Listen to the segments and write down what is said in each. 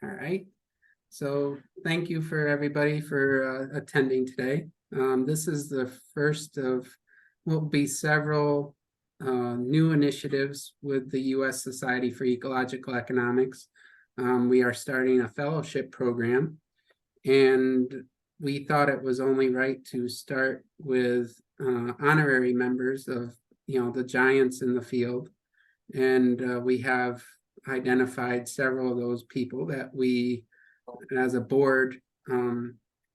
All right. So thank you for everybody for attending today. This is the first of what will be several new initiatives with the U.S. Society for Ecological Economics. We are starting a fellowship program, and we thought it was only right to start with honorary members of, the giants in the field. And we have identified several of those people that we, as a board,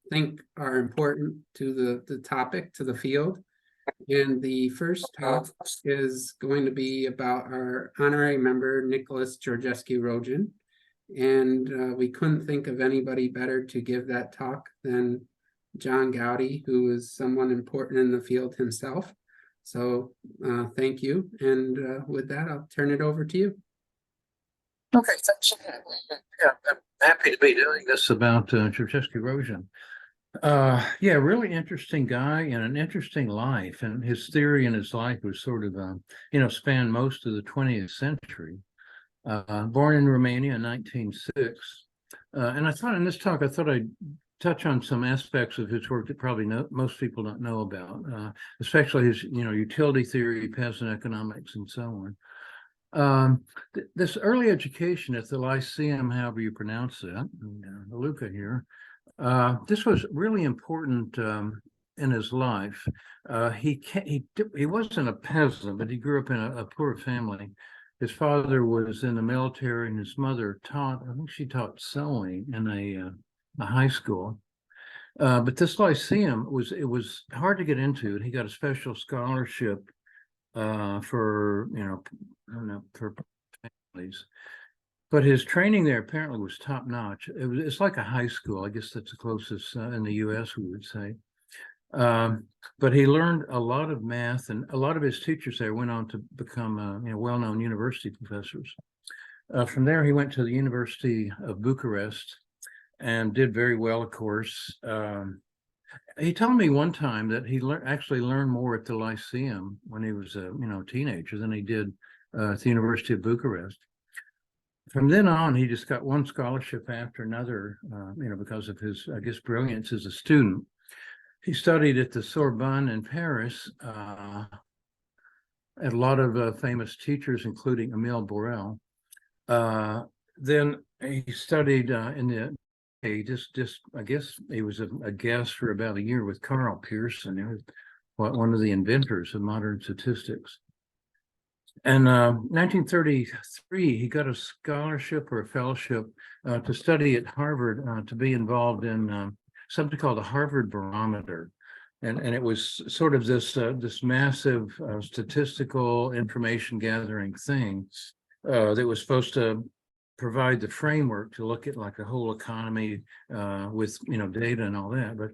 think are important to the topic, to the field. And the first talk is going to be about our honorary member, Nicholas Georgescu-Roegen. And we couldn't think of anybody better to give that talk than John Gowdy, who is someone important in the field himself. So thank you. And with that, I'll turn it over to you. Okay, thanks. Yeah, I'm happy to be doing this about Georgescu-Roegen. Yeah, really interesting guy and an interesting life, and his theory and his life was sort of, spanned most of the 20th century. Born in Romania in 1906. And I thought in this talk, I'd touch on some aspects of his work that probably most people don't know about, especially his, utility theory, peasant economics, and so on. This early education at the Lyceum, however you pronounce that, Luca here, this was really important in his life. He wasn't a peasant, but he grew up in a poor family. His father was in the military, and his mother I think she taught sewing in a high school. But this Lyceum it was hard to get into, and he got a special scholarship for for families. But his training there apparently was top notch. It's like a high school. I guess that's the closest in the U.S. we would say. But he learned a lot of math, and a lot of his teachers there went on to become well-known university professors. From there, he went to the University of Bucharest and did very well, of course. He told me one time that he actually learned more at the Lyceum when he was a teenager than he did at the University of Bucharest. From then on, he just got one scholarship after another, because of his, I guess, brilliance as a student. He studied at the Sorbonne in Paris, at a lot of famous teachers, including Emile Borel. Then he studied I guess he was a guest for about a year with Carl Pearson, who was one of the inventors of modern statistics. And 1933, he got a scholarship or a fellowship to study at Harvard, to be involved in something called the Harvard Barometer. And it was sort of this massive statistical information gathering thing that was supposed to provide the framework to look at like a whole economy with data and all that. But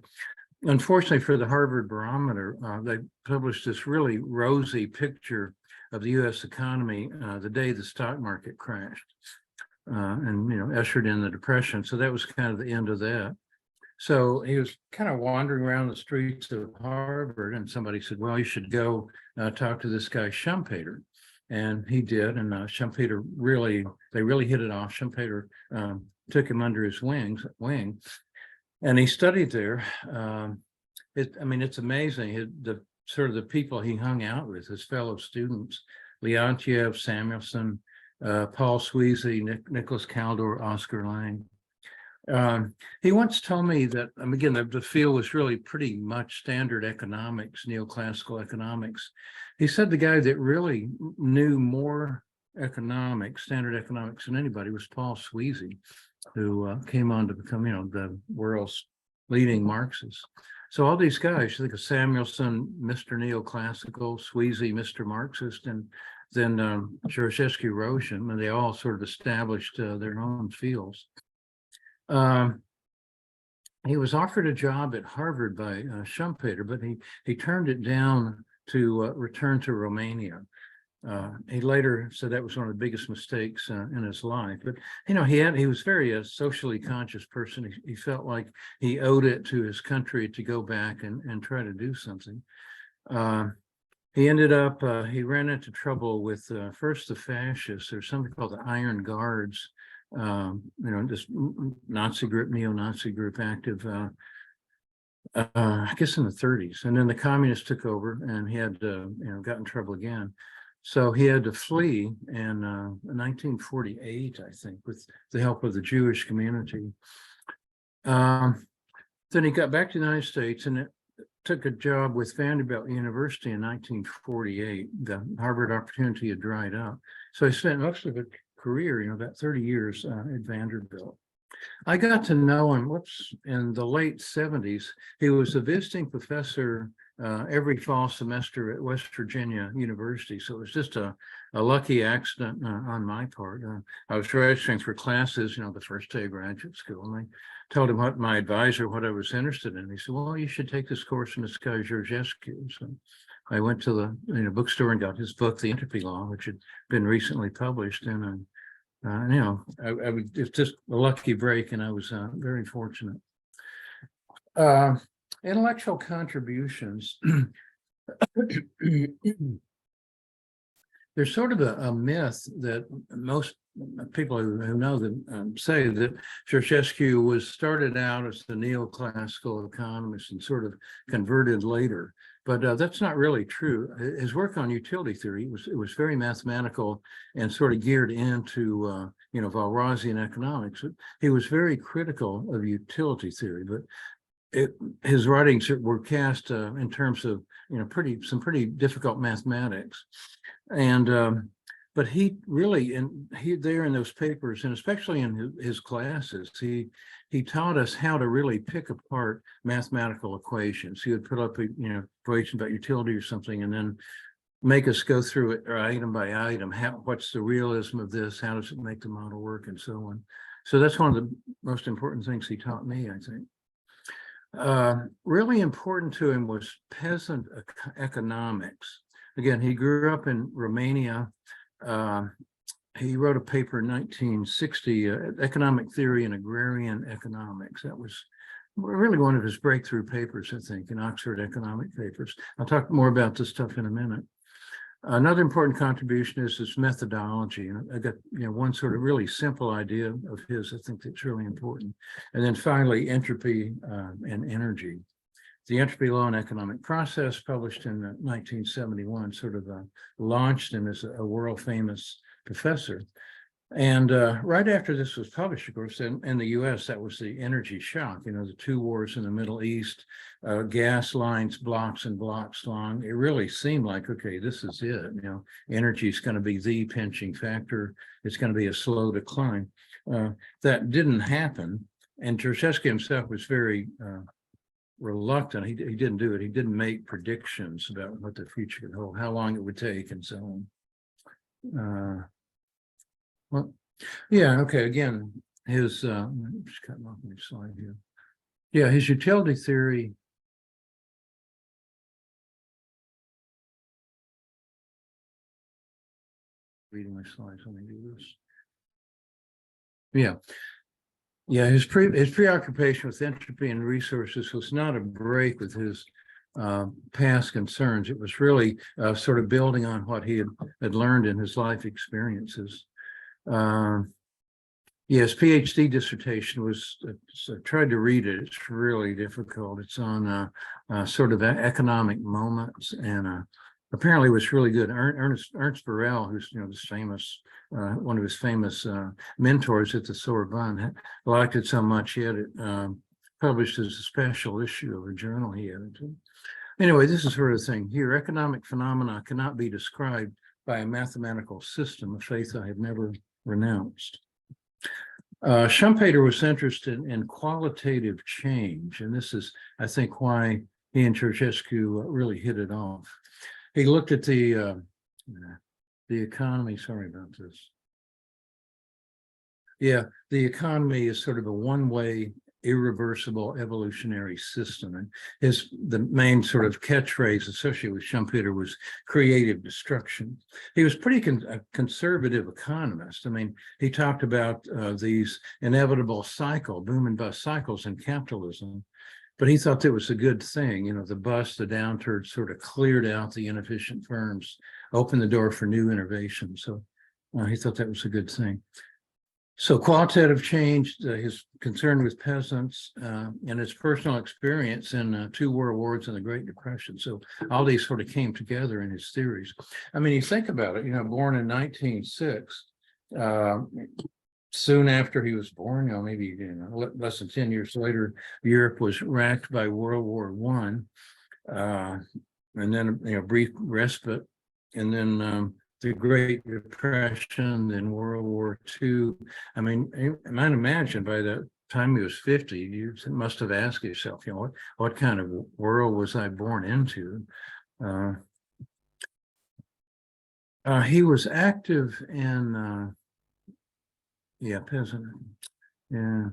unfortunately for the Harvard Barometer, they published this really rosy picture of the U.S. economy the day the stock market crashed, and ushered in the Depression. So that was kind of the end of that. So he was kind of wandering around the streets of Harvard, and somebody said, "Well, you should go talk to this guy Schumpeter." And he did, and Schumpeter they really hit it off. Schumpeter took him under his wing, and he studied there. It's amazing. The people he hung out with, his fellow students: Leontiev, Samuelson, Paul Sweezy, Nicholas Kaldor, Oscar Lange. He once told me that, again, the field was really pretty much standard economics, neoclassical economics. He said the guy that really knew more economics, standard economics, than anybody was Paul Sweezy, who came on to become, the world's leading Marxist. So all these guys, you think of Samuelson, Mr. Neoclassical, Sweezy, Mr. Marxist, and then Georgescu-Roegen, and they all sort of established their own fields. He was offered a job at Harvard by Schumpeter, but he turned it down to return to Romania. He later said that was one of the biggest mistakes in his life. But he was very socially conscious person. He felt like he owed it to his country to go back and try to do something. He ended up he ran into trouble with first the fascists. There's something called the Iron Guards Just Nazi group, neo-Nazi group active, I guess in the 30s. And then the communists took over and he had, got in trouble again. So he had to flee in 1948, I think, with the help of the Jewish community. Then he got back to the United States and took a job with Vanderbilt University in 1948. The Harvard opportunity had dried up. So he spent most of his career, about 30 years at Vanderbilt. I got to know him, in the late 70s. He was a visiting professor every fall semester at West Virginia University. So it was just a lucky accident on my part. I was registering for classes, the first day of graduate school, and I told him what I was interested in. He said, well, you should take this course from this guy, Georgescu. So I went to the bookstore and got his book, The Entropy Law, which had been recently published. And it's just a lucky break, and I was very fortunate. Intellectual contributions. There's sort of a myth that most people who know them say that Georgescu was started out as the neoclassical economist and sort of converted later. But that's not really true. His work on utility theory was very mathematical and sort of geared into Walrasian economics. He was very critical of utility theory, but his writings were cast in terms of some pretty difficult mathematics, and but he really there in those papers, and especially in his classes, he taught us how to really pick apart mathematical equations. He would put up a equation about utility or something, and then make us go through it item by item. What's the realism of this? How does it make the model work, and so on. So that's one of the most important things he taught me, I think. Really important to him was peasant economics. Again, he grew up in Romania. He wrote a paper in 1960, Economic Theory and Agrarian Economics. That was really one of his breakthrough papers, I think, in Oxford Economic Papers. I'll talk more about this stuff in a minute. Another important contribution is his methodology. And I got one sort of really simple idea of his, I think, that's really important. And then finally, entropy and energy. The Entropy Law and Economic Process, published in 1971, sort of launched him as a world famous professor. And right after this was published, of course, in the US, that was the energy shock, the two wars in the Middle East, gas lines, blocks and blocks long. It really seemed like, okay, this is it. Energy is going to be the pinching factor. It's going to be a slow decline. That didn't happen. And Georgescu himself was very reluctant. He didn't do it. He didn't make predictions about what the future could hold, how long it would take, and so on. Well, yeah, okay, again, his, just cutting off my slide here. Yeah, his utility theory. Reading my slides, let me do this. Yeah, his preoccupation with entropy and resources was not a break with his past concerns. It was really sort of building on what he had learned in his life experiences. Yes, PhD dissertation was, I tried to read it. It's really difficult. It's on sort of economic moments, and apparently was really good. Ernst Burrell, who's this famous, one of his famous mentors at the Sorbonne, liked it so much he had it published as a special issue of a journal he edited. Anyway, this is sort of thing here. Economic phenomena cannot be described by a mathematical system, a faith I have never renounced. Schumpeter was interested in qualitative change, and this is, I think, why he and Georgescu really hit it off. He looked at the economy. Sorry about this. Yeah, the economy is sort of a one-way, irreversible evolutionary system, and the main sort of catchphrase associated with Schumpeter was creative destruction. He was pretty conservative economist. I mean, he talked about these inevitable boom and bust cycles in capitalism, but he thought that was a good thing. The bust, the downturn sort of cleared out the inefficient firms, opened the door for new innovation. So he thought that was a good thing. So qualitative change, his concern with peasants, and his personal experience in 2 world wars and the Great Depression. So all these sort of came together in his theories. I mean, you think about it, born in 1906, soon after he was born, maybe less than 10 years later, Europe was racked by World War I, and then a brief respite, and then the Great Depression, then World War II. I mean, you might imagine by the time he was 50, you must have asked yourself, what kind of world was I born into? He was active in, peasant. Yeah.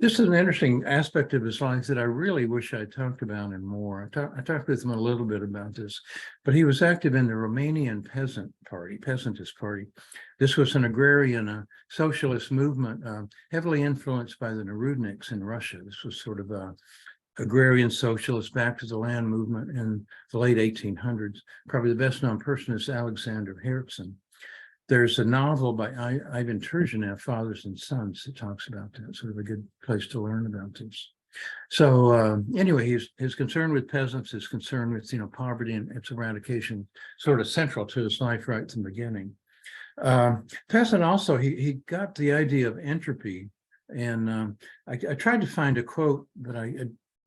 This is an interesting aspect of his life that I really wish I talked about him more. I talked with him a little bit about this, but he was active in the Romanian Peasantist Party. This was an agrarian socialist movement, heavily influenced by the Narodniks in Russia. This was sort of a agrarian socialist back to the land movement in the late 1800s. Probably the best known person is Alexander Herzen. There's a novel by Ivan Turgenev, Fathers and Sons, that talks about that. Sort of a good place to learn about this. So anyway, his concern with peasants, his concern with poverty and its eradication, sort of central to his life right from the beginning. Peasant also, he got the idea of entropy, and I tried to find a quote, but I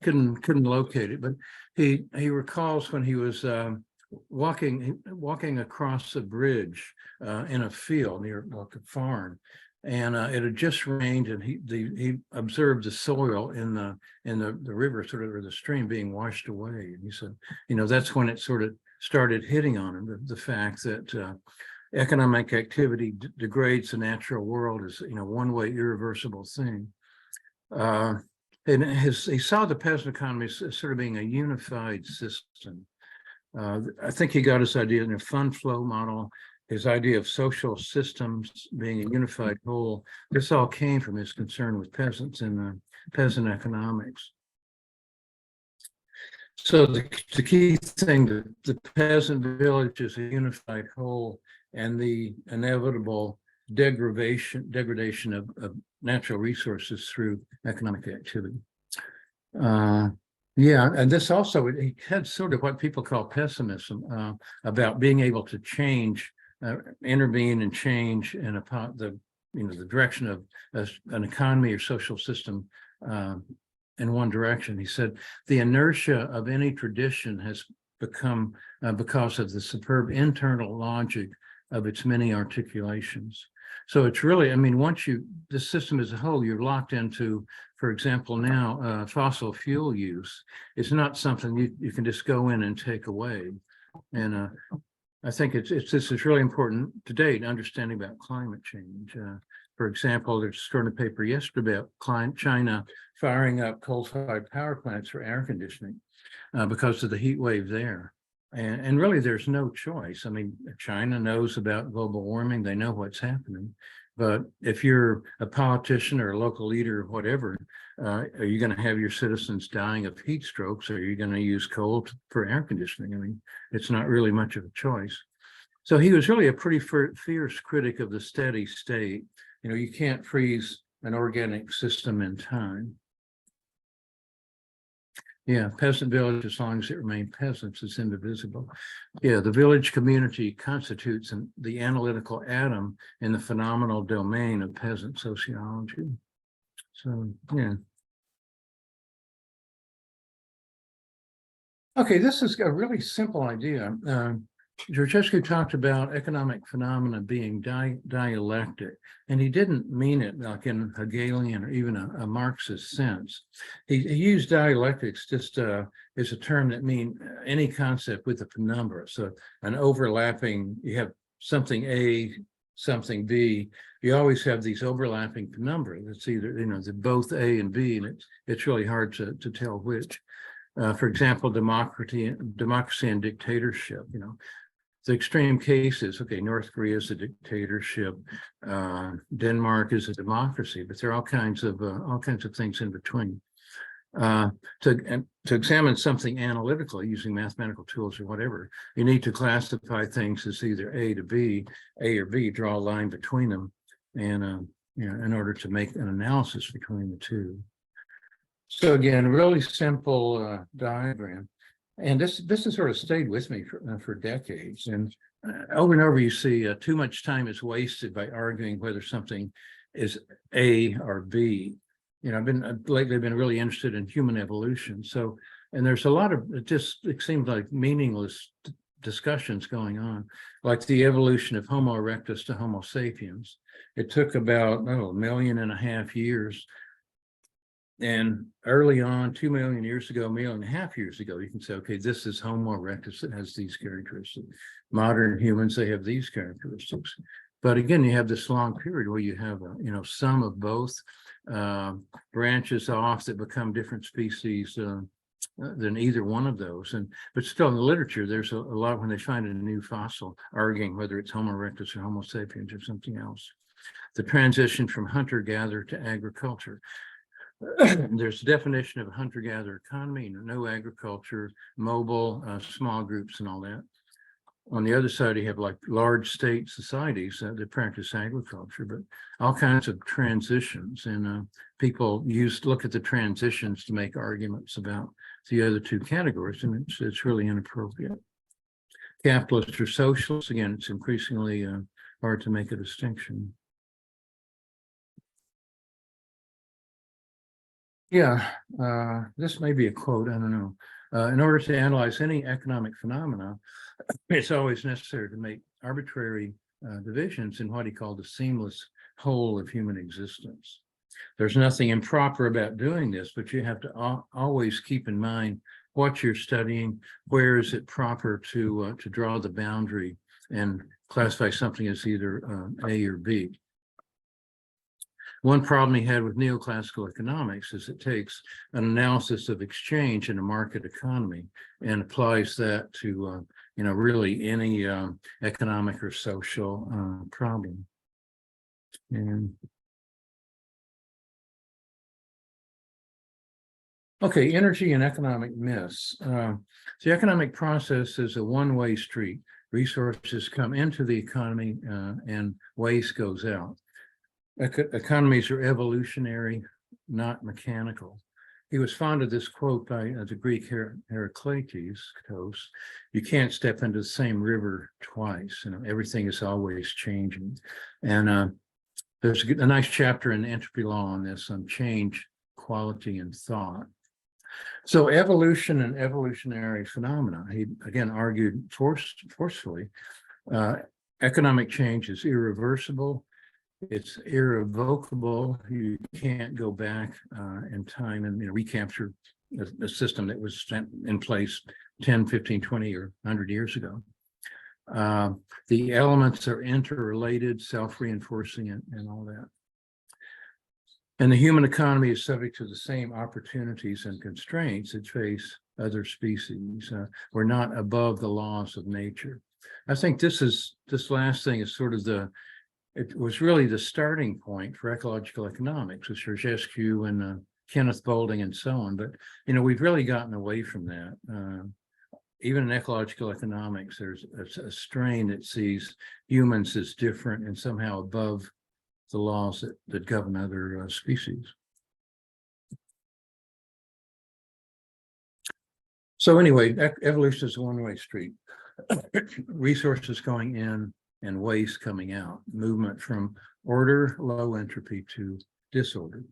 couldn't locate it. But he recalls when he was walking across a bridge in a field near like a farm, and it had just rained, and he observed the soil in the river, sort of, or the stream, being washed away. And he said, that's when it sort of started hitting on him, the fact that economic activity degrades the natural world as one way irreversible thing. And he saw the peasant economy as sort of being a unified system. I think he got his idea in a fund flow model, his idea of social systems being a unified whole. This all came from his concern with peasants and peasant economics. So the key thing, the peasant village is a unified whole, and the inevitable degradation of natural resources through economic activity. Yeah, and this also, he had sort of what people call pessimism about being able to change, intervene and change in the direction of an economy or social system in one direction. He said the inertia of any tradition has become because of the superb internal logic of its many articulations. So it's really, once the system as a whole, you're locked into, for example, now fossil fuel use. It's not something you can just go in and take away. And I think this is really important today, understanding about climate change. For example, there's a sort of paper yesterday about China firing up coal-fired power plants for air conditioning because of the heat wave there. And really, there's no choice. China knows about global warming. They know what's happening. But if you're a politician or a local leader or whatever, are you going to have your citizens dying of heat strokes, or are you going to use coal for air conditioning? It's not really much of a choice. So he was really a pretty fierce critic of the steady state. You can't freeze an organic system in time. Yeah, peasant village, as long as it remains peasants, is indivisible. Yeah, the village community constitutes the analytical atom in the phenomenal domain of peasant sociology. So, yeah. Okay, this is a really simple idea. Georgescu talked about economic phenomena being dialectic, and he didn't mean it like in Hegelian or even a Marxist sense. He used dialectics just as a term that means any concept with a penumbra. So an overlapping, you have something A, something B, you always have these overlapping penumbra. It's either, they're both A and B, and it's really hard to tell which. For example, democracy and dictatorship, the extreme cases, okay, North Korea is a dictatorship, Denmark is a democracy, but there are all kinds of things in between. To examine something analytically using mathematical tools or whatever, you need to classify things as either A to B, A or B, draw a line between them, and in order to make an analysis between the two. So again, really simple diagram, and this has sort of stayed with me for decades. And over you see too much time is wasted by arguing whether something is A or B. I've lately been really interested in human evolution. So, and there's a lot of it seems like meaningless discussions going on, like the evolution of Homo erectus to Homo sapiens. It took about 1.5 million years. And early on, 2 million years ago, 1.5 million years ago, you can say, okay, this is Homo erectus. It has these characteristics. Modern humans, they have these characteristics. But again, you have this long period where you have, some of both branches off that become different species than either one of those. But still in the literature, there's a lot when they find a new fossil arguing whether it's Homo erectus or Homo sapiens or something else. The transition from hunter-gatherer to agriculture. There's a definition of a hunter-gatherer economy, no agriculture, mobile, small groups and all that. On the other side, you have like large state societies that practice agriculture, but all kinds of transitions. And people look at the transitions to make arguments about the other two categories, and it's really inappropriate. Capitalist or socialist, again, it's increasingly hard to make a distinction. Yeah, this may be a quote, I don't know. In order to analyze any economic phenomena, it's always necessary to make arbitrary divisions in what he called the seamless whole of human existence. There's nothing improper about doing this, but you have to always keep in mind what you're studying, where is it proper to draw the boundary and classify something as either A or B. One problem he had with neoclassical economics is it takes an analysis of exchange in a market economy and applies that to, really any economic or social problem. And okay, energy and economic myths. The economic process is a one-way street. Resources come into the economy and waste goes out. Economies are evolutionary, not mechanical. He was fond of this quote by the Greek Heraclitus: "You can't step into the same river twice. Everything is always changing." And there's a nice chapter in Entropy Law on this, on change, quality, and thought. So evolution and evolutionary phenomena. He again argued forcefully. Economic change is irreversible. It's irrevocable. You can't go back in time and recapture a system that was in place 10, 15, 20, or 100 years ago. The elements are interrelated, self-reinforcing, and all that. And the human economy is subject to the same opportunities and constraints that face other species. We're not above the laws of nature. I think this last thing is sort of it was really the starting point for ecological economics with Georgescu and Kenneth Boulding and so on. But, we've really gotten away from that. Even in ecological economics, there's a strain that sees humans as different and somehow above the laws that govern other species. So anyway, evolution is a one-way street. Resources going in and waste coming out, movement from order, low entropy, to disorder.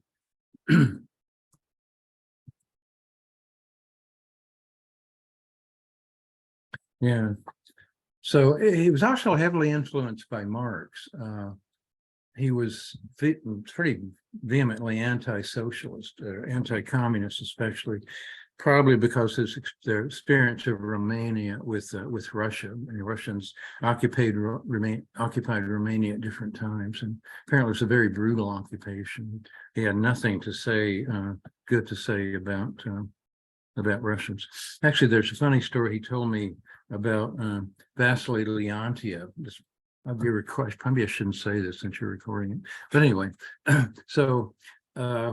Yeah. So he was also heavily influenced by Marx. He was pretty vehemently anti-socialist, anti-communist, especially, probably because their experience of Romania with Russia. And the Russians occupied Romania at different times, and apparently it was a very brutal occupation. He had nothing to say good to say about Russians. Actually, there's a funny story he told me about Vasily Leontiev. Maybe I shouldn't say this since you're recording it, but anyway, so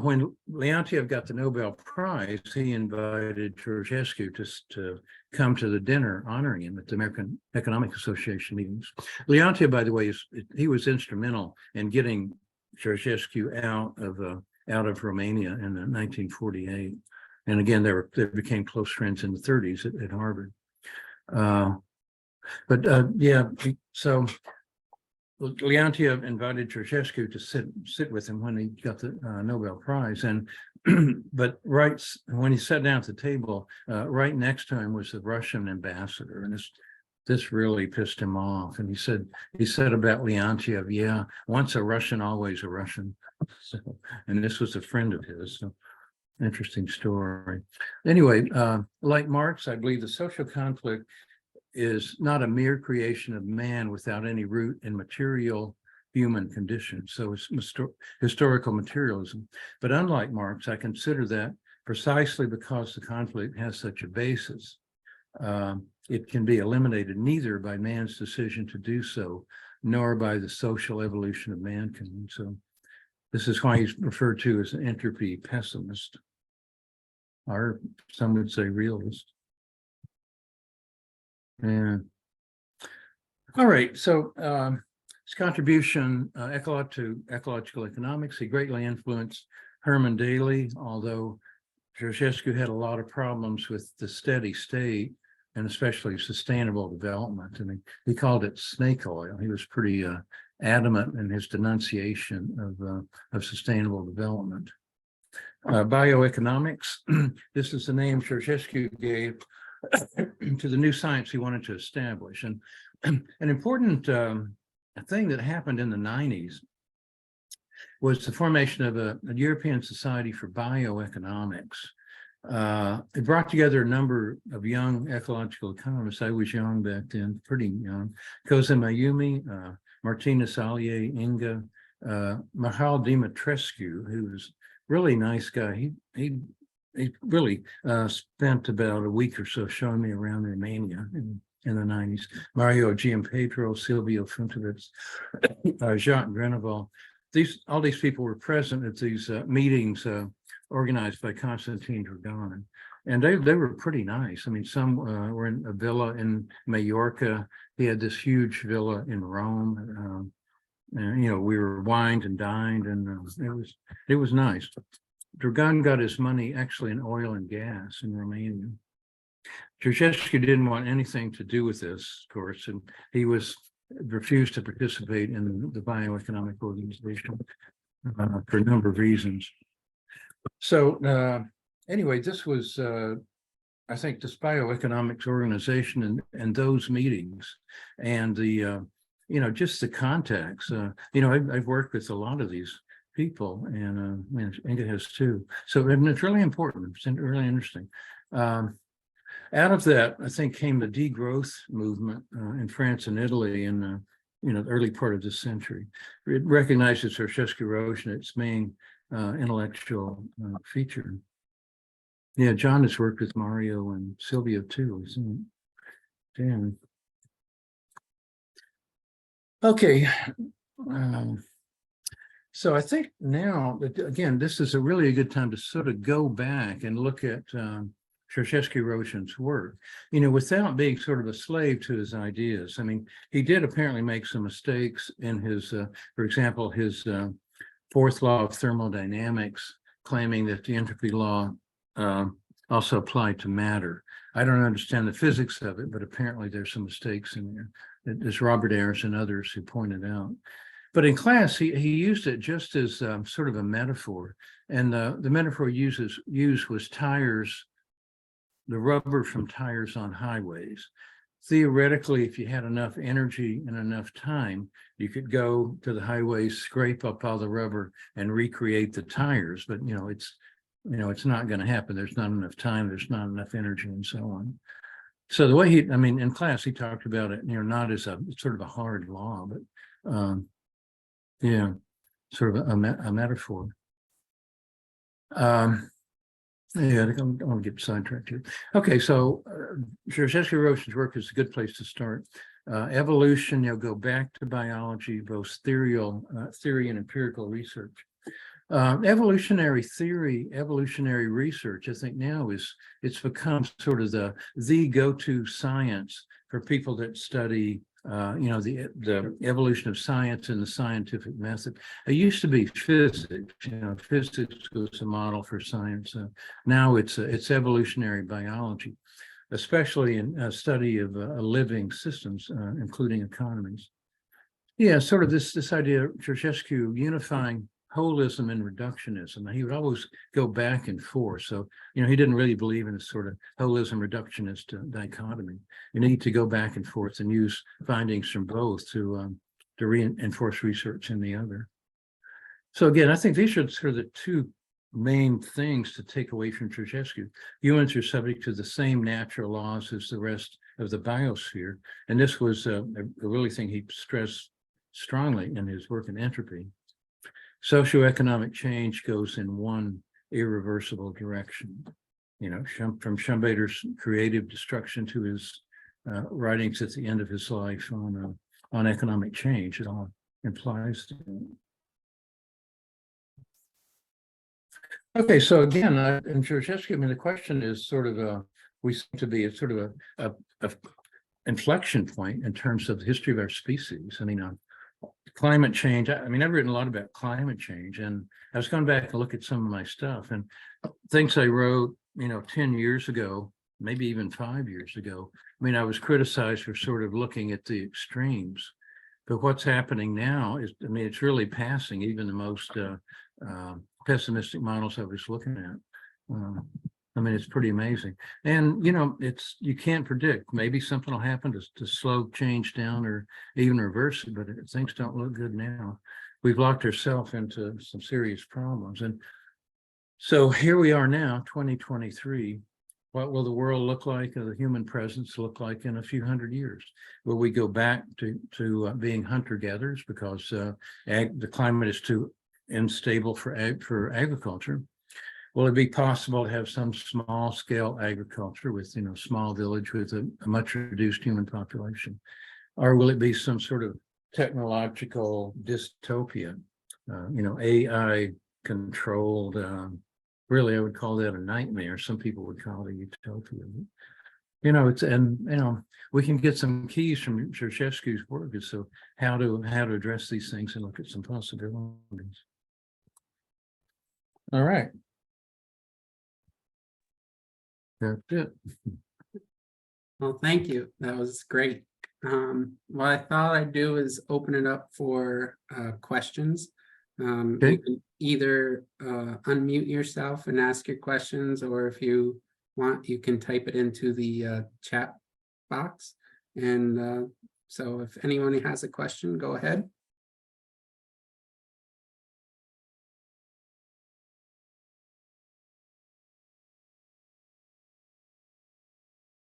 when Leontiev got the Nobel Prize, he invited Georgescu to come to the dinner honoring him at the American Economic Association meetings. Leontiev, by the way, he was instrumental in getting Georgescu out of Romania in 1948. And again, they became close friends in the 30s at Harvard. So Leontiev invited Georgescu to sit with him when he got the Nobel Prize, and but right when he sat down at the table, right next to him was the Russian ambassador, and this really pissed him off. And he said about Leontiev, yeah, once a Russian, always a Russian. So, and this was a friend of his. So interesting story. Anyway, like Marx, I believe the social conflict is not a mere creation of man without any root in material human conditions. So it's historical materialism. But unlike Marx, I consider that precisely because the conflict has such a basis, it can be eliminated neither by man's decision to do so, nor by the social evolution of mankind. So this is why he's referred to as an entropy pessimist, or some would say realist. Yeah. All right. So his contribution to ecological economics, he greatly influenced Herman Daly, although Georgescu had a lot of problems with the steady state and especially sustainable development. And he called it snake oil. He was pretty adamant in his denunciation of sustainable development. Bioeconomics, this is the name Georgescu gave to the new science he wanted to establish. And an important thing that happened in the 90s was the formation of a European Society for Bioeconomics. It brought together a number of young ecological economists. I was young back then, pretty young. Koza Mayumi, Martina Salier, Inga, Michal Dimitrescu, who was a really nice guy. He really spent about a week or so showing me around Romania in the 90s. Mario Giampedro, Silvio Funtovitz, Jacques Greneval. All these people were present at these meetings organized by Constantine Dragón. And they were pretty nice. I mean, some were in a villa in Majorca. He had this huge villa in Rome. And, we were wined and dined, and it was nice. Dragón got his money actually in oil and gas in Romania. Georgescu didn't want anything to do with this, of course, and he refused to participate in the bioeconomic organization for a number of reasons. So anyway, this was, I think, this bioeconomics organization and those meetings and the, just the contacts. I've worked with a lot of these people, and Inga has too. So it's really important. It's really interesting. Out of that, I think, came the degrowth movement in France and Italy in the early part of this century. It recognizes Georgescu-Roegen its main intellectual feature. Yeah, John has worked with Mario and Silvio too, isn't it? Damn. Okay. So I think now, again, this is really a good time to sort of go back and look at Georgescu-Roegen's work, without being sort of a slave to his ideas. I mean, he did apparently make some mistakes in his, for example, his fourth law of thermodynamics, claiming that the entropy law also applied to matter. I don't understand the physics of it, but apparently there's some mistakes in there. There's Robert Ayres and others who pointed out. But in class, he used it just as sort of a metaphor. And the metaphor used was tires, the rubber from tires on highways. Theoretically, if you had enough energy and enough time, you could go to the highways, scrape up all the rubber and recreate the tires. But, it's not going to happen. There's not enough time. There's not enough energy and so on. So the way in class, he talked about it, not as a sort of a hard law, but yeah, sort of a metaphor. Yeah, I don't want to get sidetracked here. Okay, so Georgescu-Roegen's work is a good place to start. Evolution, go back to biology, both theory and empirical research. Evolutionary theory, evolutionary research, I think now it's become sort of the go-to science for people that study, the evolution of science and the scientific method. It used to be physics, physics was a model for science. Now it's evolutionary biology, especially in study of living systems, including economies. Yeah, sort of this idea, Georgescu unifying holism and reductionism. He would always go back and forth. So, he didn't really believe in a sort of holism reductionist dichotomy. You need to go back and forth and use findings from both to reinforce research in the other. So again, I think these are sort of the two main things to take away from Georgescu. Humans are subject to the same natural laws as the rest of the biosphere. And this was a really thing he stressed strongly in his work in entropy. Socioeconomic change goes in one irreversible direction. From Schumpeter's creative destruction to his writings at the end of his life on economic change, it all implies that. Okay, so again, in Georgescu, the question is sort of we seem to be at sort of a inflection point in terms of the history of our species. Climate change. I've written a lot about climate change, and I was going back to look at some of my stuff and things I wrote, 10 years ago, maybe even 5 years ago. I was criticized for sort of looking at the extremes, but what's happening now is, it's really passing even the most pessimistic models I was looking at. It's pretty amazing. And, you can't predict. Maybe something will happen to slow change down or even reverse it, but things don't look good now. We've locked ourselves into some serious problems. And so here we are now, 2023. What will the world look like, the human presence look like in a few hundred years? Will we go back to being hunter-gatherers because the climate is too unstable for agriculture? Will it be possible to have some small scale agriculture with, small village with a much reduced human population? Or will it be some sort of technological dystopia, AI controlled, really, I would call that a nightmare. Some people would call it a utopia. We can get some keys from Georgescu's work as to how to address these things and look at some possibilities. All right. That's it. Well, thank you. That was great. What I thought I'd do is open it up for questions. Okay. You can either unmute yourself and ask your questions, or if you want, you can type it into the chat box. And so if anyone has a question, go ahead.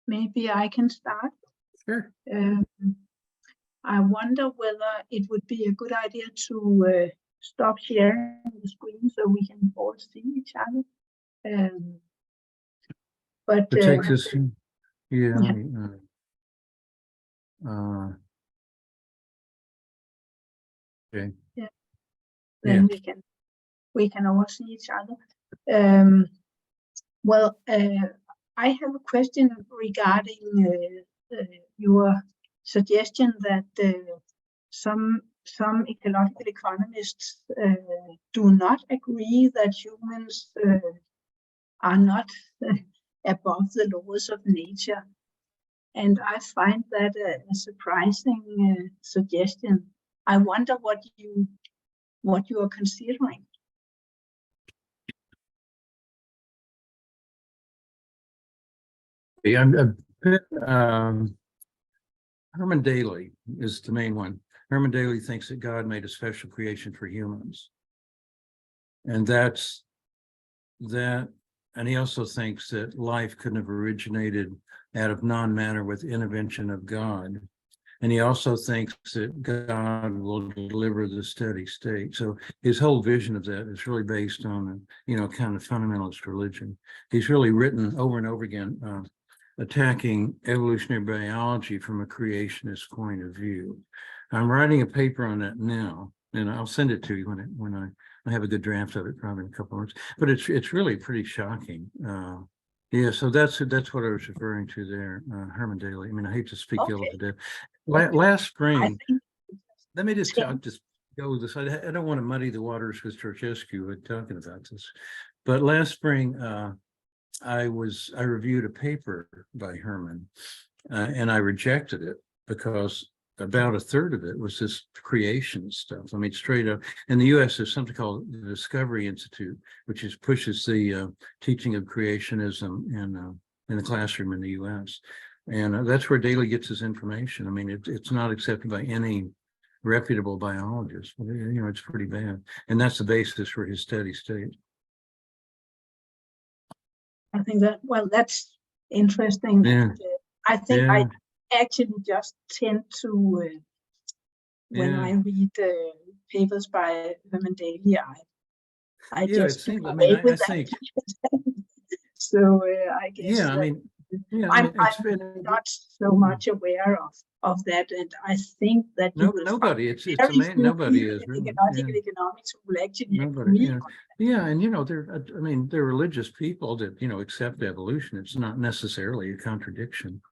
Maybe I can start. Sure. I wonder whether it would be a good idea to stop sharing the screen so we can all see each other. But it takes us, yeah. Okay. Yeah. Then we can all see each other. I have a question regarding your suggestion that some ecological economists do not agree that humans are not above the laws of nature. And I find that a surprising suggestion. I wonder what you are considering. Yeah, Herman Daly is the main one. Herman Daly thinks that God made a special creation for humans. And that's that. And he also thinks that life couldn't have originated out of non-matter with intervention of God. And he also thinks that God will deliver the steady state. So his whole vision of that is really based on, kind of fundamentalist religion. He's really written over and over again, attacking evolutionary biology from a creationist point of view. I'm writing a paper on that now. and I'll send it to you when I have a good draft of it, probably in a couple of months. But it's really pretty shocking. Yeah, so that's what I was referring to there, Herman Daly. I mean, I hate to speak ill of Okay. the dead. Last I spring, think let me just Tim, go with this. I don't want to muddy the waters with Georgescu with talking about this, but last spring, I reviewed a paper by Herman, and I rejected it because about a third of it was this creation stuff. I mean, straight up. In the U.S., there's something called the Discovery Institute, which pushes the teaching of creationism in the classroom in the U.S. And that's where Daly gets his information. I mean, it's not accepted by any reputable biologist. You know, it's pretty bad, and that's the basis for his steady state. I think that's interesting. Yeah. And, I think Yeah. I actually just tend to, when I read papers by Herman Daly, I Yeah, it just do seems. I mean, away I with think. that. So I guess Yeah, I mean, yeah, I I'm mean, it's been not so much aware of that, and I think that you will find nobody. It's very amazing. few Nobody people is in really. Yeah, ecological economics who will actually nobody. agree Yeah, on. yeah, and you know, I mean, they're religious people that accept evolution. It's not necessarily a contradiction.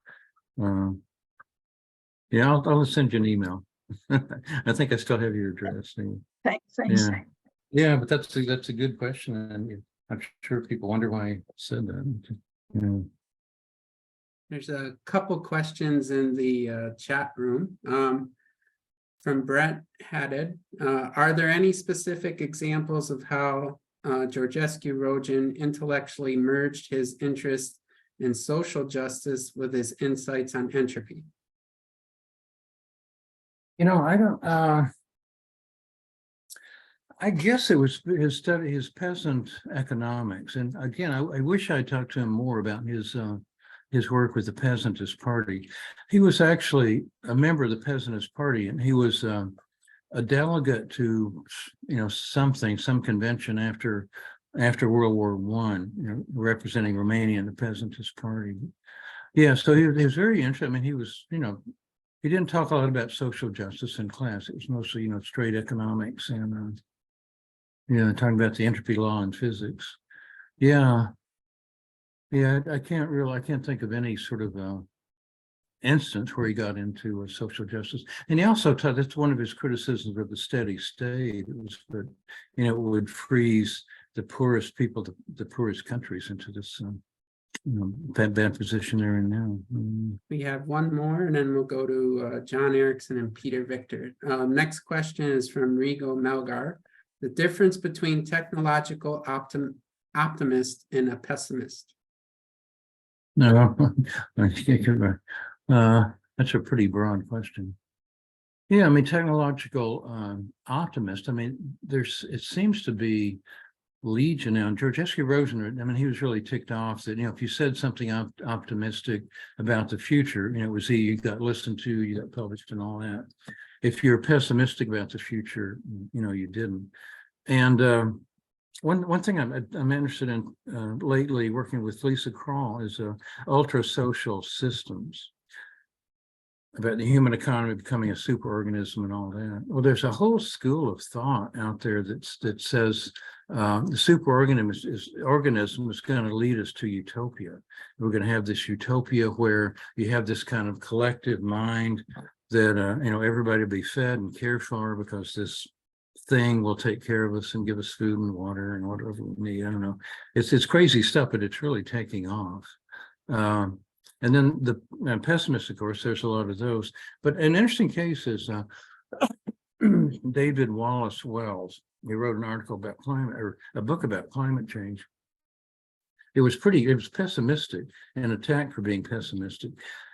Yeah, I'll send you an email. I think I still have your address. Thanks. Yeah, yeah, but that's a good question, and I'm sure people wonder why I said that. Yeah. There's a couple questions in the chat room. From Brett Haddad. Are there any specific examples of how Georgescu-Roegen intellectually merged his interest in social justice with his insights on entropy? You know, I don't. I guess it was his study, his peasant economics, and again, I wish I talked to him more about his work with the Peasantist Party. He was actually a member of the Peasantist Party, and he was a delegate to some convention after World War I, representing Romania and the Peasantist Party. Yeah, so he was very interested. I mean, he was he didn't talk a lot about social justice in class. It was mostly straight economics and talking about the entropy law in physics. Yeah, I can't think of any sort of instance where he got into social justice. And he also taught, that's one of his criticisms of the steady state, was that it would freeze the poorest people, the poorest countries into this bad position they're in now. We have one more, and then we'll go to John Erickson and Peter Victor. Next question is from Rigo Melgar. The difference between technological optimist and a pessimist. No, that's a pretty broad question. Yeah, I mean, technological optimist. I mean, it seems to be legion now. And Georgescu-Roegen, I mean, he was really ticked off that if you said something optimistic about the future, it was you got listened to, you got published, and all that. If you're pessimistic about the future, you didn't. And one thing I'm interested in lately, working with Lisa Kroll, is ultra social systems, about the human economy becoming a superorganism and all that. Well, there's a whole school of thought out there that says the superorganism is going to lead us to utopia. We're going to have this utopia where you have this kind of collective mind that everybody will be fed and cared for because this thing will take care of us and give us food and water and whatever we need. I don't know. It's crazy stuff, but it's really taking off. And then the pessimists, of course, there's a lot of those. But an interesting case is David Wallace Wells. He wrote an article about climate, or a book about climate change. It was pessimistic and attacked for being pessimistic.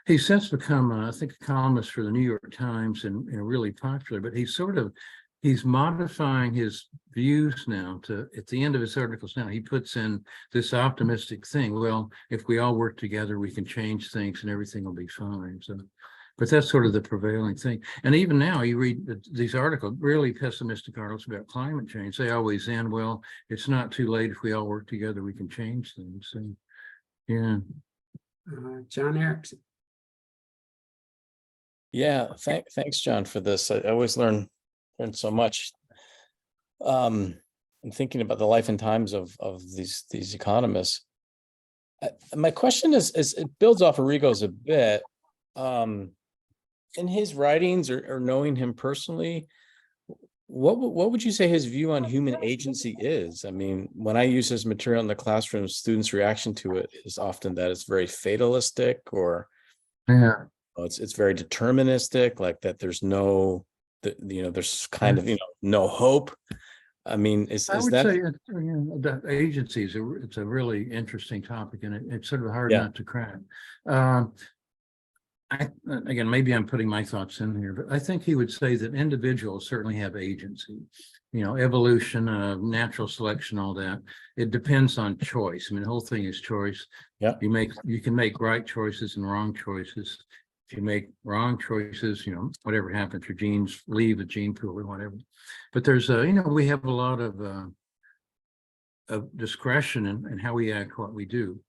He's since become, I think, a columnist for the New York Times and really popular, but he's modifying his views now at the end of his articles now, he puts in this optimistic thing. Well, if we all work together, we can change things and everything will be fine. So, but that's sort of the prevailing thing. And even now you read these articles, really pessimistic articles about climate change. They always end, well, it's not too late. If we all work together, we can change things. So, yeah. John Erickson. Yeah, thanks, John, for this. I always learn so much and thinking about the life and times of these economists. My question is it builds off Arrigo's a bit. In his writings or knowing him personally, what would you say his view on human agency is? I mean, when I use his material in the classroom, students' reaction to it is often that it's very fatalistic, or Yeah. it's very deterministic, like that there's no, there's kind of, no hope. I mean, is I would that? say that agencies, it's a really interesting topic, and it's sort of hard Yeah. not to crack. Again, maybe I'm putting my thoughts in here, but I think he would say that individuals certainly have agency. Evolution, natural selection, all that. It depends on choice. I mean, the whole thing is choice. Yeah. You can make right choices and wrong choices. If you make wrong choices, whatever happens, your genes leave the gene pool or whatever. But there's we have a lot of discretion in how we act, what we do.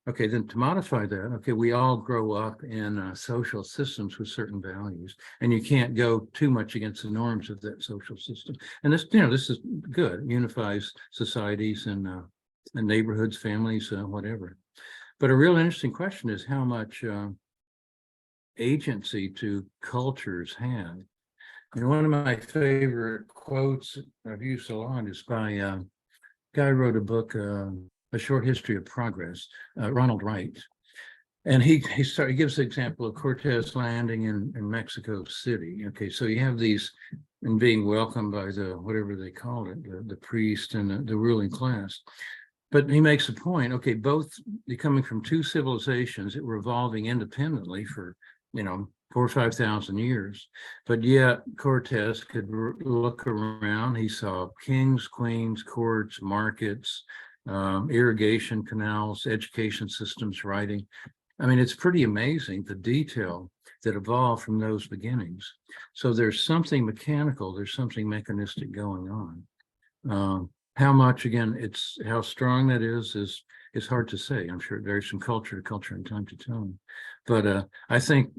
Okay, then to modify that, okay, we all grow up in social systems with certain values, and you can't go too much against the norms of that social system. And this is good. It unifies societies and neighborhoods, families, whatever. But a real interesting question is how much agency do cultures have? One of my favorite quotes I've used a lot is by a guy who wrote a book, A Short History of Progress, Ronald Wright. And he gives the example of Cortez landing in Mexico City. Okay, so you have these, and being welcomed by the, whatever they called it, the priest and the ruling class. But he makes a point, okay, both coming from two civilizations that were evolving independently for, 4,000 or 5,000 years. But yet Cortez could look around. He saw kings, queens, courts, markets, irrigation canals, education systems, writing. I mean, it's pretty amazing the detail that evolved from those beginnings. So there's something mechanical, there's something mechanistic going on. How much, again, how strong that is hard to say. I'm sure there's some culture to culture and time to time. But I think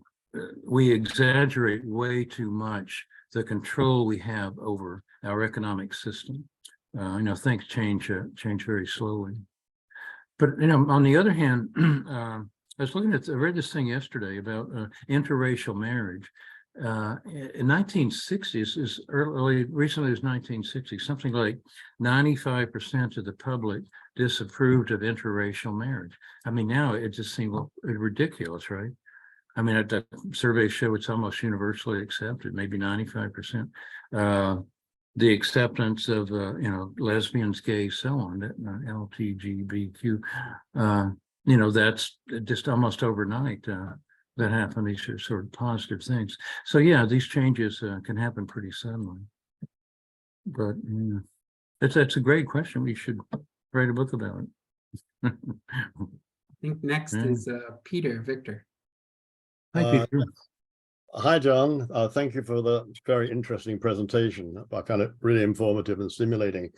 we exaggerate way too much the control we have over our economic system. Things change very slowly. But on the other hand, I read this thing yesterday about interracial marriage. In 1960s, recently it was 1960, something like 95% of the public disapproved of interracial marriage. I mean, now it just seems ridiculous, right? I mean, that surveys show it's almost universally accepted, maybe 95%. The acceptance of, lesbians, gays, so on, LGBTQ, that's just almost overnight that happened. These are sort of positive things. So yeah, these changes can happen pretty suddenly. But that's a great question. We should write a book about it. I think next is Peter Victor. Hi, Peter. Hi, John. Thank you for the very interesting presentation. I found it really informative and stimulating.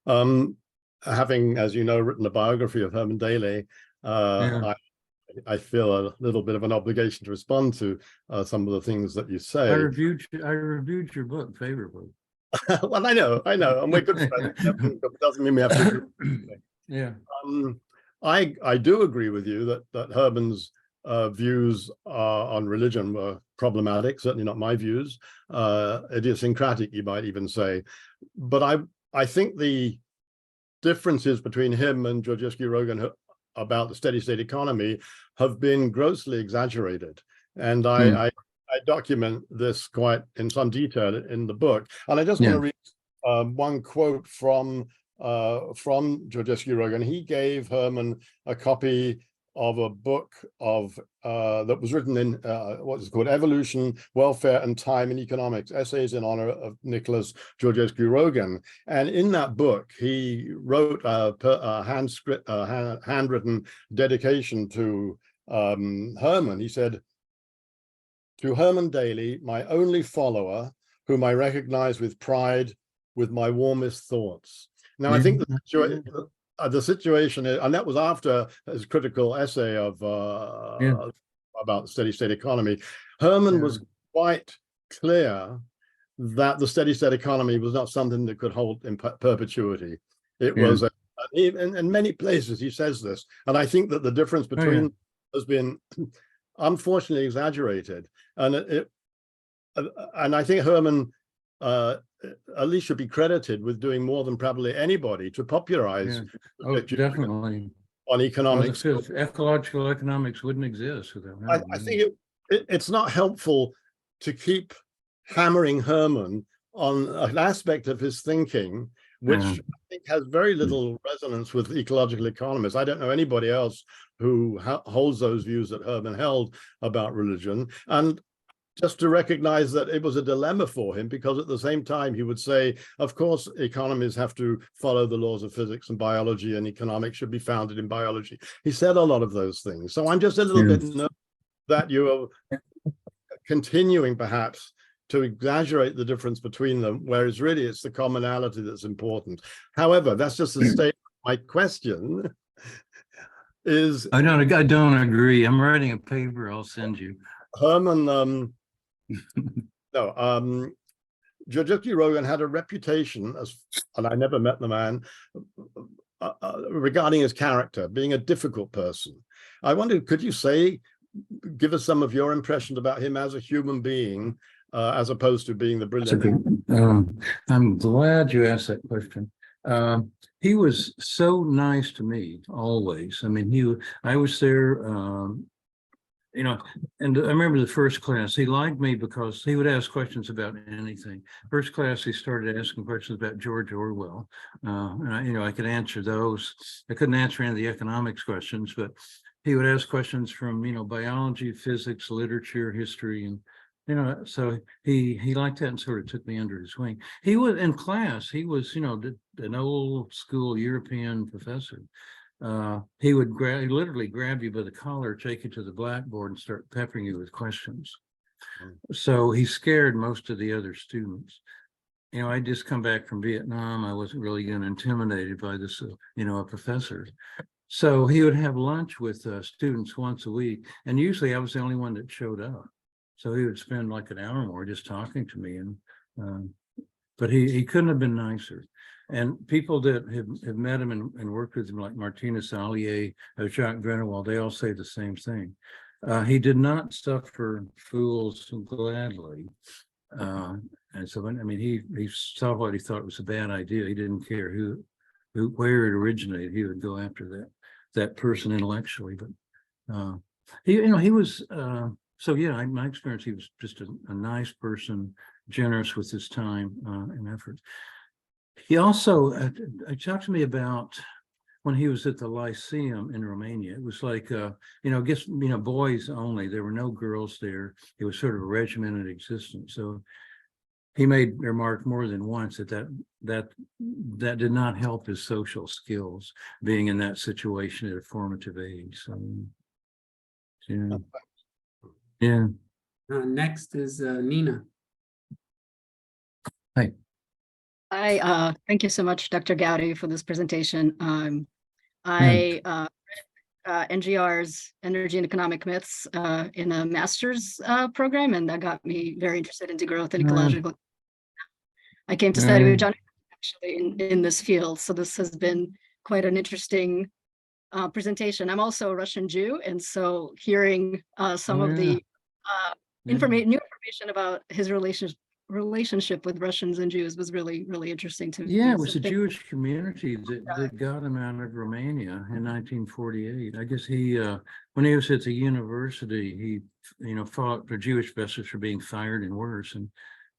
Having, as you know, written a biography of Herman Daly, I feel a little bit of an obligation to respond to some of the things that you say. I reviewed your book favorably. Well, I know, and we're good friends. It doesn't mean we have to agree. Yeah. I do agree with you that Herman's views on religion were problematic, certainly not my views, idiosyncratic, you might even say. But I think the differences between him and Georgescu-Roegen about the steady state economy have been grossly exaggerated. And I document this quite in some detail in the book. And I just want to read one quote from Georgescu-Roegen. He gave Herman a copy of a book that was written in what is called Evolution, Welfare and Time in Economics, Essays in Honor of Nicholas Georgescu-Roegen. And in that book, he wrote a handwritten dedication to Herman. He said, "To Herman Daly, my only follower, whom I recognize with pride, with my warmest thoughts." Now, I think the situation is, and that was after his critical essay of about the steady state economy. Herman was quite clear that the steady state economy was not something that could hold in perpetuity. It Yeah. was, in many places he says this, and I think that the difference between has been unfortunately exaggerated, and and I think Herman at least should be credited with doing more than probably anybody to popularize Oh, definitely. on economics. Because ecological economics wouldn't exist without Herman. I think it's not helpful to keep hammering Herman on an aspect of his thinking, which I think has very little resonance with ecological economists. I don't know anybody else who holds those views that Herman held about religion. And just to recognize that it was a dilemma for him, because at the same time he would say, of course, economies have to follow the laws of physics and biology, and economics should be founded in biology. He said a lot of those things. So I'm just a little bit nervous that you are continuing perhaps to exaggerate the difference between them, whereas really it's the commonality that's important. However, that's just a statement. My question is... I don't agree. I'm writing a paper I'll send you. Herman, Georgescu-Roegen had a reputation as, and I never met the man, regarding his character, being a difficult person. I wonder, could you give us some of your impressions about him as a human being, as opposed to being the brilliant? I'm glad you asked that question. He was so nice to me always. I mean, I was there, and I remember the first class, he liked me because he would ask questions about anything. First class, he started asking questions about George Orwell. And I could answer those. I couldn't answer any of the economics questions, but he would ask questions from, biology, physics, literature, history, and so he liked that and sort of took me under his wing. He was in class, he was, an old school European professor. He would literally grab you by the collar, take you to the blackboard and start peppering you with questions. So he scared most of the other students. I'd just come back from Vietnam. I wasn't really getting intimidated by this, a professor. So he would have lunch with students once a week. And usually I was the only one that showed up. So he would spend like an hour more just talking to me. But he couldn't have been nicer. And people that have met him and worked with him, like Martinez Allier, Jacques Grenoble, they all say the same thing. He did not suffer fools gladly. And so, he saw what he thought was a bad idea. He didn't care where it originated. He would go after that person intellectually. But he was. So yeah, in my experience, he was just a nice person, generous with his time and effort. He also talked to me about when he was at the Lyceum in Romania. It was like, boys only. There were no girls there. It was sort of a regimented existence. So he made the remark more than once that did not help his social skills, being in that situation at a formative age. So, yeah. Next is Nina. Hi. Hi, thank you so much, Dr. Gowdy, for this presentation. I read NGR's Energy and Economic Myths in a master's program, and that got me very interested into growth and ecological. I came to study with John actually in this field, so this has been quite an interesting presentation. I'm also a Russian Jew, and so hearing some of the new information about his relationship with Russians and Jews was really, really interesting to me. Yeah, it was a Jewish community that got him out of Romania in 1948. I guess when he was at the university, he fought for Jewish professors for being fired and worse, and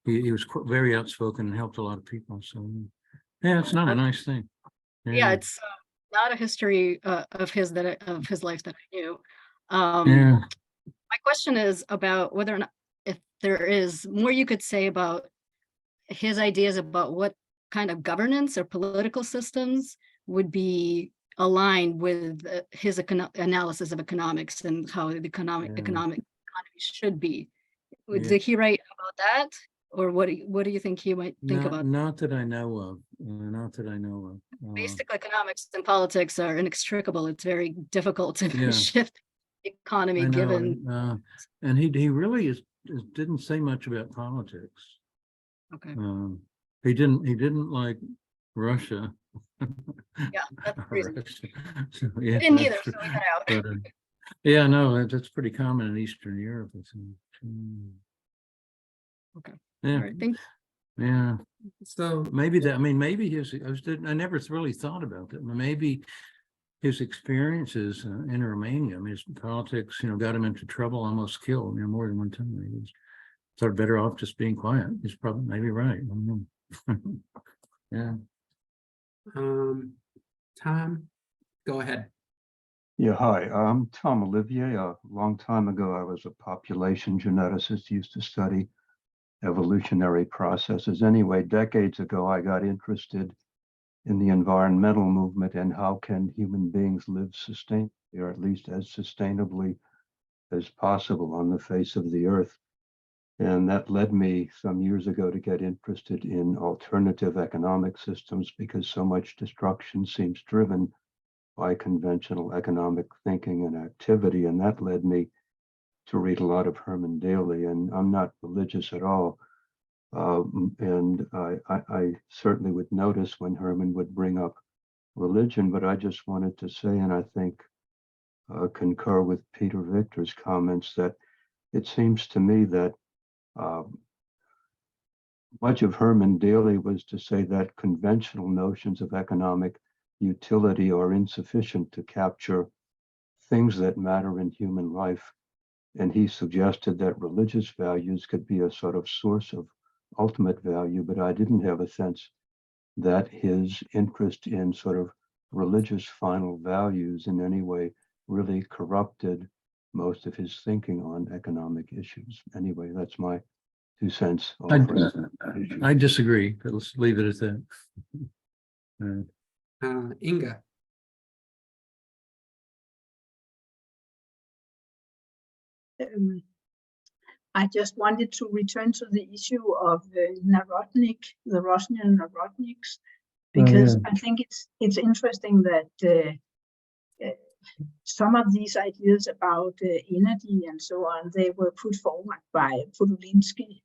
he was very outspoken and helped a lot of people. So yeah, it's not a nice thing. Yeah, it's not a history of his life that I knew. My question is about whether or not, if there is more you could say about his ideas about what kind of governance or political systems would be aligned with his analysis of economics and how the economic economy should be. Did he write about that? Or what do you think he might think about? Not that I know of. Not that I know of. Basic economics and politics are inextricable. It's very difficult to shift the economy given. And he really didn't say much about politics. Okay. He didn't like Russia. Yeah, that's the reason. Russia. So, yeah, I didn't that's either, so true. we got out. But, yeah, no, that's pretty common in Eastern Europe. Okay. Yeah, All right. Thank yeah. So Maybe that, I mean, maybe I never really thought about that. Maybe his experiences in Romania, I mean, his politics, got him into trouble, almost killed, more than one time. He was sort of better off just being quiet. He's probably maybe right. I don't know. Yeah. Tom, go ahead. Yeah, hi, I'm Tom Olivier. A long time ago, I was a population geneticist, used to study evolutionary processes. Anyway, decades ago, I got interested in the environmental movement and how can human beings live sustainably, or at least as sustainably as possible on the face of the earth. And that led me some years ago to get interested in alternative economic systems because so much destruction seems driven by conventional economic thinking and activity. And that led me to read a lot of Herman Daly. And I'm not religious at all. And I certainly would notice when Herman would bring up religion, but I just wanted to say, and I think concur with Peter Victor's comments, that it seems to me that much of Herman Daly was to say that conventional notions of economic utility are insufficient to capture things that matter in human life. And he suggested that religious values could be a sort of source of ultimate value, but I didn't have a sense that his interest in sort of religious final values in any way really corrupted most of his thinking on economic issues. Anyway, that's my 2 cents. I disagree, but let's leave it at that. Inga. I just wanted to return to the issue of Narodnik, the Russian Narodniks, because I think it's interesting that some of these ideas about energy and so on, they were put forward by Podolinsky,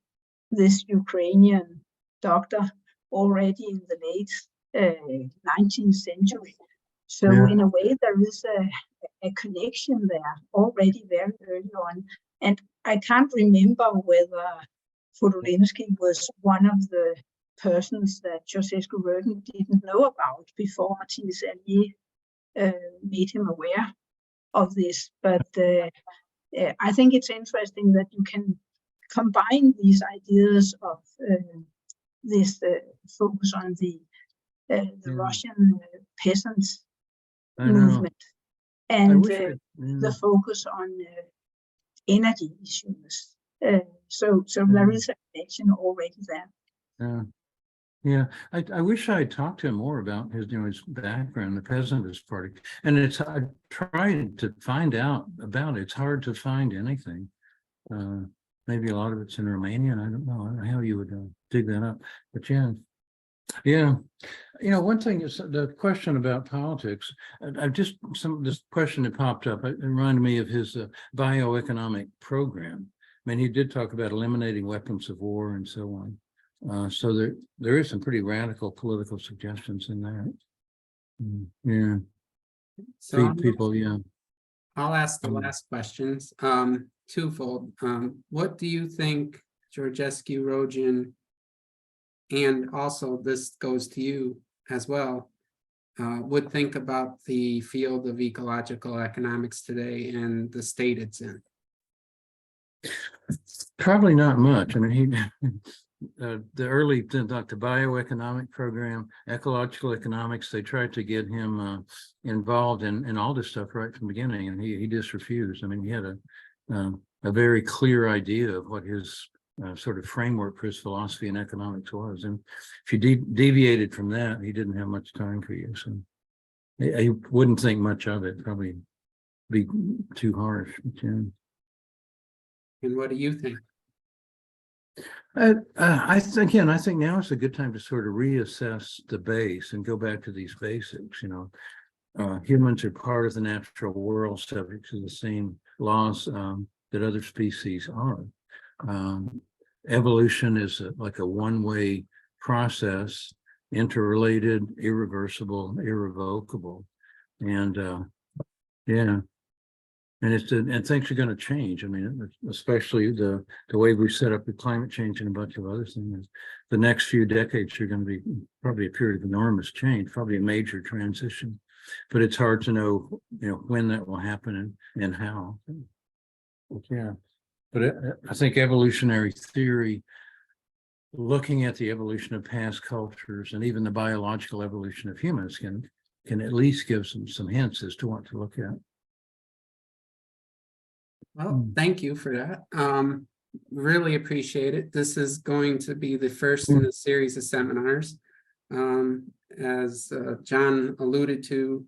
this Ukrainian doctor, already in the late 19th century. So in a way, there is a connection there already very early on. And I can't remember whether Podolinsky was one of the persons that Georgescu-Roegen didn't know about before Martinez Allier made him aware of this. But I think it's interesting that you can combine these ideas of this focus on the Russian peasants movement and the focus on energy issues. So there is a connection already there. Yeah, I wish I had talked to him more about his background, the Peasantist Party, and I tried to find out about it. It's hard to find anything. Maybe a lot of it's in Romania, and I don't know how you would dig that up. But yeah. One thing is the question about politics. This question that popped up. It reminded me of his bioeconomic program. I mean, he did talk about eliminating weapons of war and so on. So there is some pretty radical political suggestions in that. Yeah. So Feed people, yeah. I'll ask the last questions. Twofold. What do you think Georgescu-Roegen, and also this goes to you as well, would think about the field of ecological economics today and the state it's in? Probably not much. I mean, the early, like the bioeconomic program, ecological economics, they tried to get him involved in all this stuff right from the beginning, and he just refused. I mean, he had a very clear idea of what his sort of framework for his philosophy and economics was, and if you deviated from that, he didn't have much time for you. So I wouldn't think much of it. Probably be too harsh. But, yeah. And what do you think? I think now is a good time to sort of reassess the base and go back to these basics. Humans are part of the natural world, subject to the same laws that other species are. evolution is like a one-way process, interrelated, irreversible, irrevocable. And yeah. And things are going to change. I mean, especially the way we set up the climate change and a bunch of other things. The next few decades are going to be probably a period of enormous change, probably a major transition. But it's hard to know, when that will happen and how. Yeah, but I think evolutionary theory, looking at the evolution of past cultures and even the biological evolution of humans, can at least give some hints as to what to look at. Well, thank you for that. Really appreciate it. This is going to be the first in a series of seminars. As John alluded to,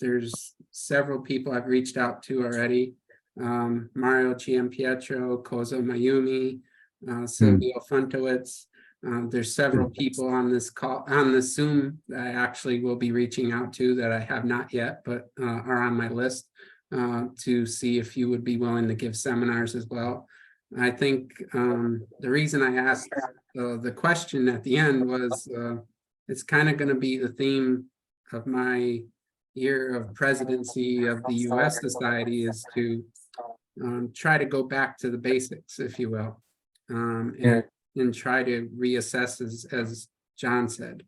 there's several people I've reached out to already. Mario Giampietro, Kozo Mayumi, Silvio Funtowitz. There's several people on this call, on the Zoom, that I actually will be reaching out to that I have not yet, but are on my list. To see if you would be willing to give seminars as well. I think the reason I asked the question at the end was it's kind of going to be the theme of my year of presidency of the US Society, is to try to go back to the basics, if you will, and try to reassess, as John said.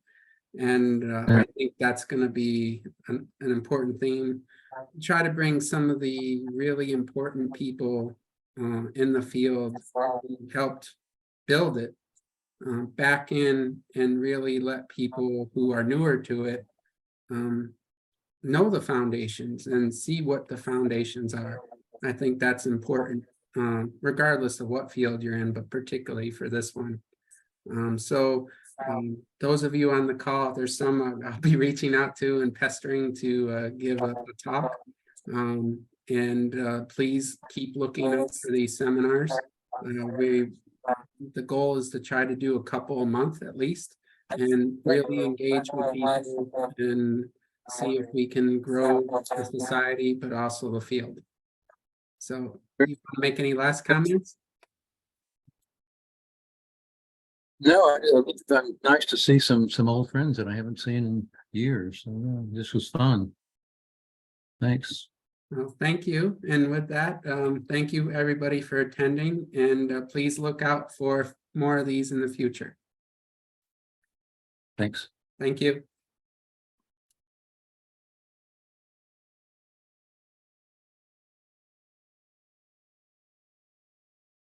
And I think that's going to be an important theme. Try to bring some of the really important people in the field who helped build it back in, and really let people who are newer to it know the foundations and see what the foundations are. I think that's important, regardless of what field you're in, but particularly for this one. Those of you on the call, there's some I'll be reaching out to and pestering to give a talk. Please keep looking out for these seminars. The goal is to try to do a couple a month at least, and really engage with people and see if we can grow the society, but also the field. So, you want to make any last comments? No, it's nice to see some old friends that I haven't seen in years. So, this was fun. Thanks. Well, thank you. And with that, thank you everybody for attending, and please look out for more of these in the future. Thanks. Thank you.